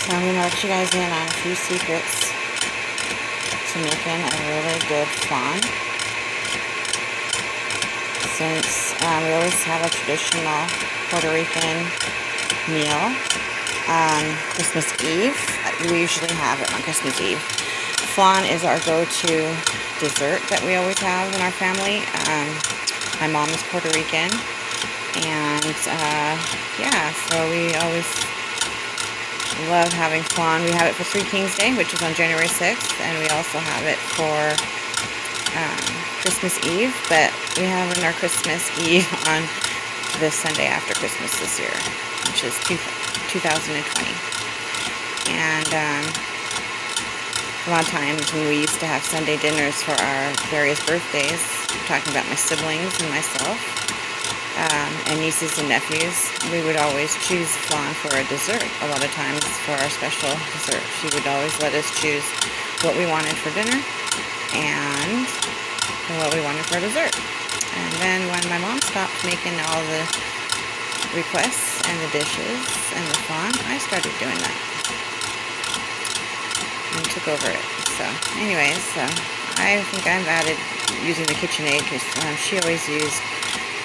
So I'm going to let you guys in on a few secrets to making a really good flan. Since we always have a traditional Puerto Rican meal on Christmas Eve, we usually have it on Christmas Eve. Flan is our go-to dessert that we always have in our family. My mom is Puerto Rican, and yeah, so we always love having flan. We have it for Three Kings Day, which is on January 6th, and we also have it for Christmas Eve, but we have our Christmas Eve on the Sunday after Christmas this year, which is 2020. And a lot of times when we used to have Sunday dinners for our various birthdays, I'm talking about my siblings and myself, and nieces and nephews, we would always choose flan for a dessert. A lot of times for our special dessert, she would always let us choose what we wanted for dinner and what we wanted for dessert. And then when my mom stopped making all the requests and the dishes and the flan, I started doing that and took over it. So anyways, I think I've added using the KitchenAid because she always used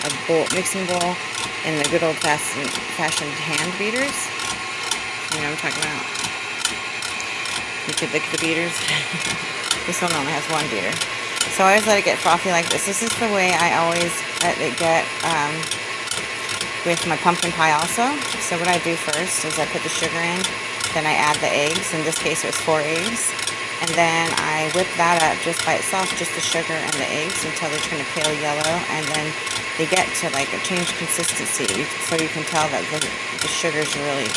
a mixing bowl and the good old-fashioned hand beaters. You know what I'm talking about? You could lick the beaters. This one only has one beater. So I always let it get frothy like this. This is the way I always let it get with my pumpkin pie also. So what I do first is I put the sugar in, then I add the eggs. In this case it was 4 eggs. And then I whip that up just by itself, just the sugar and the eggs until they turn a pale yellow, and then they get to like a changed consistency, so you can tell that the sugar's really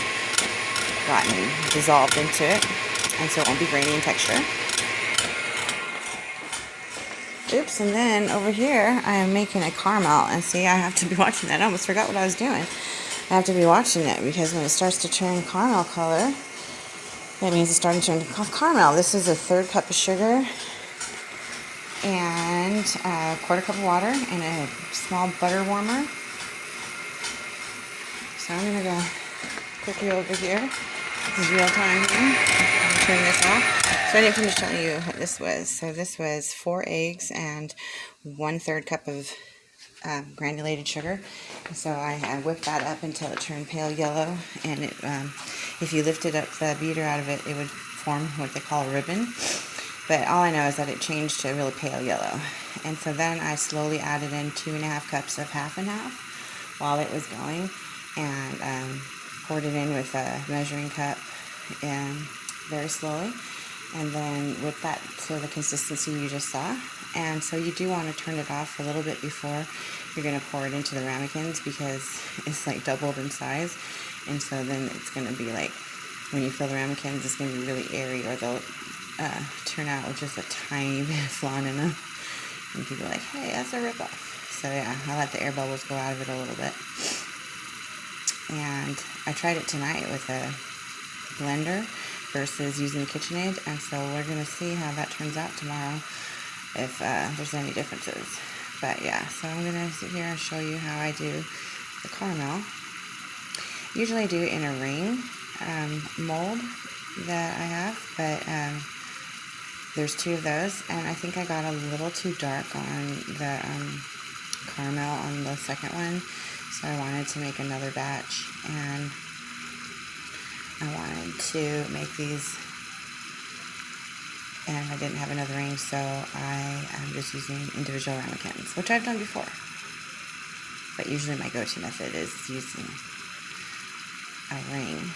gotten dissolved into it, and so it won't be grainy in texture. Oops, and then over here I am making a caramel, and see, I have to be watching that. I almost forgot what I was doing. I have to be watching it because when it starts to turn caramel color, that means it's starting to turn caramel. This is a 1/3 cup of sugar and a 1/4 cup of water and a small butter warmer. So I'm going to go quickly over here. This is real time here. I'm going to turn this off. So I didn't finish telling you what this was. So this was 4 eggs and 1/3 cup of granulated sugar. So I whipped that up until it turned pale yellow, and it, if you lifted up the beater out of it, it would form what they call a ribbon. But all I know is that it changed to a really pale yellow. And so then I slowly added in 2.5 cups of half and half while it was going, and poured it in with a measuring cup very slowly, and then whipped that to the consistency you just saw. And so you do want to turn it off a little bit before you're going to pour it into the ramekins, because it's like doubled in size, and so then it's going to be like, when you fill the ramekins, it's going to be really airy, or they'll turn out with just a tiny bit of flan in them, and people are like, hey, that's a ripoff. So yeah, I let the air bubbles go out of it a little bit. And I tried it tonight with a blender versus using the KitchenAid, and so we're going to see how that turns out tomorrow, if there's any differences. But yeah, so I'm going to sit here and show you how I do the caramel. Usually I do it in a ring mold that I have, but there's 2 of those, and I think I got a little too dark on the caramel on the second one, so I wanted to make another batch, and I wanted to make these, and I didn't have another ring, so I am just using individual ramekins, which I've done before, but usually my go-to method is using a ring.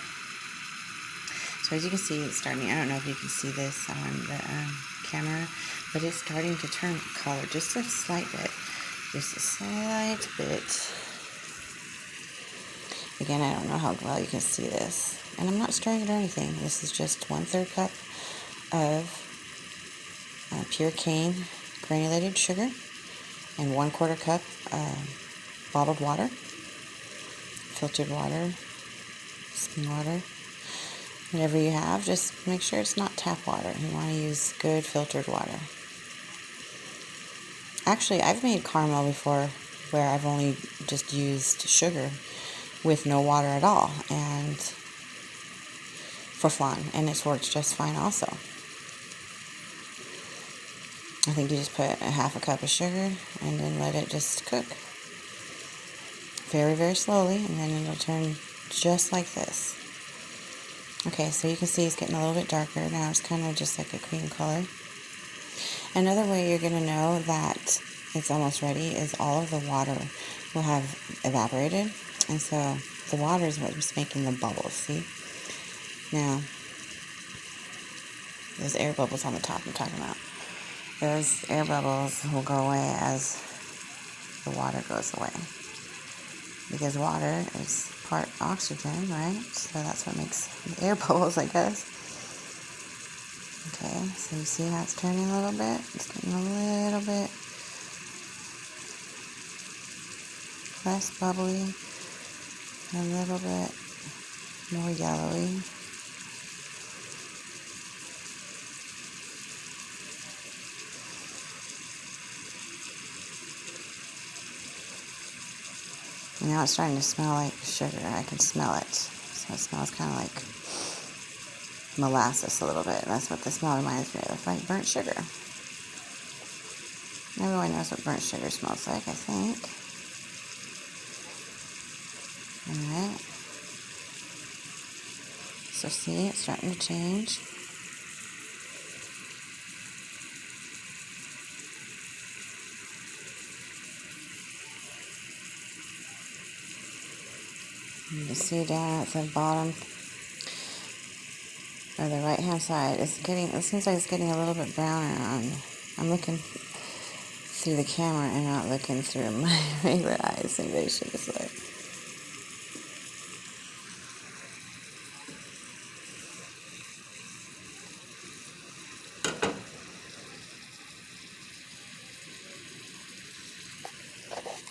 So as you can see, it's starting, I don't know if you can see this on the camera, but it's starting to turn color just a slight bit. Just a slight bit. Again, I don't know how well you can see this. And I'm not stirring it or anything. This is just 1/3 cup of pure cane granulated sugar and 1/4 cup bottled water, filtered water, spring water. Whatever you have, just make sure it's not tap water. You want to use good filtered water. Actually, I've made caramel before where I've only just used sugar with no water at all, and for flan, and it's worked just fine also. I think you just put a half a cup of sugar and then let it just cook very, very slowly, and then it'll turn just like this. Okay, so you can see it's getting a little bit darker. Now it's kind of just like a cream color. Another way you're going to know that it's almost ready is all of the water will have evaporated. And so the water is what's making the bubbles, see? Now, those air bubbles on the top I'm talking about. Those air bubbles will go away as the water goes away. Because water is part oxygen, right? So that's what makes the air bubbles, I guess. Okay, so you see how it's turning a little bit? It's getting a little bit less bubbly, a little bit more yellowy. Now it's starting to smell like sugar. I can smell it. So it smells kind of like molasses a little bit. That's what the smell reminds me of, like burnt sugar. Everyone knows what burnt sugar smells like, I think. Alright. So see, it's starting to change. You can see down at the bottom, or the right hand side, it seems like it's getting a little bit browner. I'm looking through the camera and not looking through my regular eyes. Maybe I should just look.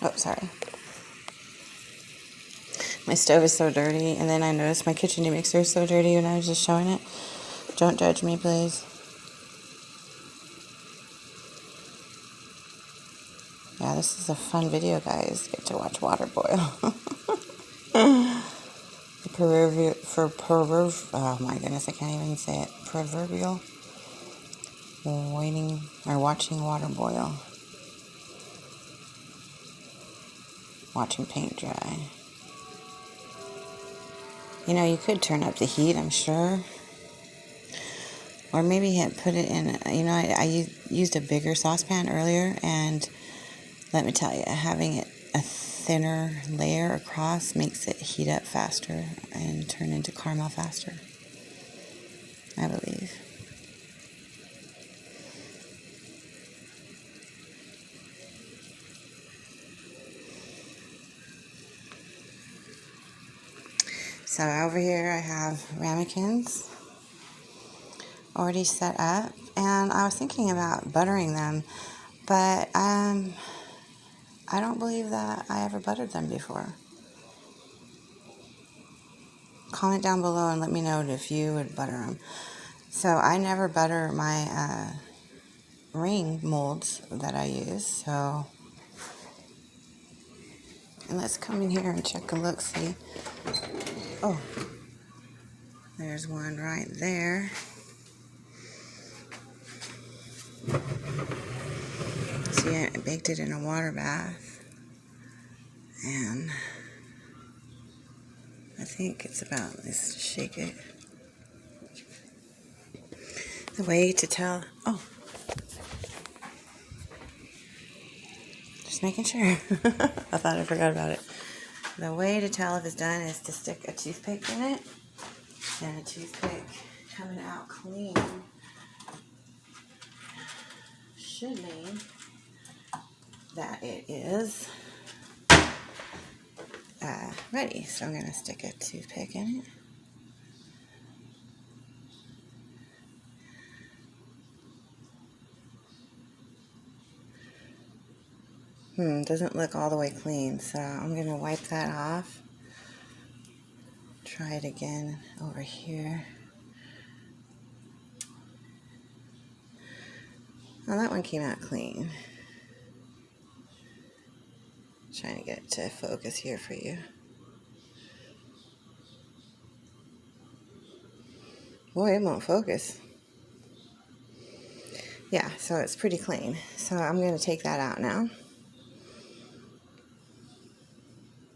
Oh, sorry. My stove is so dirty, and then I noticed my KitchenAid mixer is so dirty when I was just showing it. Don't judge me, please. Yeah, this is a fun video, guys. Get to watch water boil. Oh my goodness, I can't even say it. Proverbial watching water boil. Watching paint dry. You know, you could turn up the heat, I'm sure. Or maybe put it in, I used a bigger saucepan earlier, and let me tell you, having it a thinner layer across makes it heat up faster and turn into caramel faster, I believe. So over here I have ramekins already set up, and I was thinking about buttering them, but I don't believe that I ever buttered them before. Comment down below and let me know if you would butter them. So I never butter my ring molds that I use, so... And let's come in here and check a look, see. Oh, there's one right there. See, I baked it in a water bath, and I think it's about, let's just shake it. The way to tell, just making sure. I thought I forgot about it. The way to tell if it's done is to stick a toothpick in it, and a toothpick coming out clean should mean that it is ready. So I'm going to stick a toothpick in it. Doesn't look all the way clean, so I'm going to wipe that off. Try it again over here. Well, that one came out clean. Trying to get it to focus here for you. Boy, it won't focus. Yeah, so it's pretty clean. So I'm going to take that out now.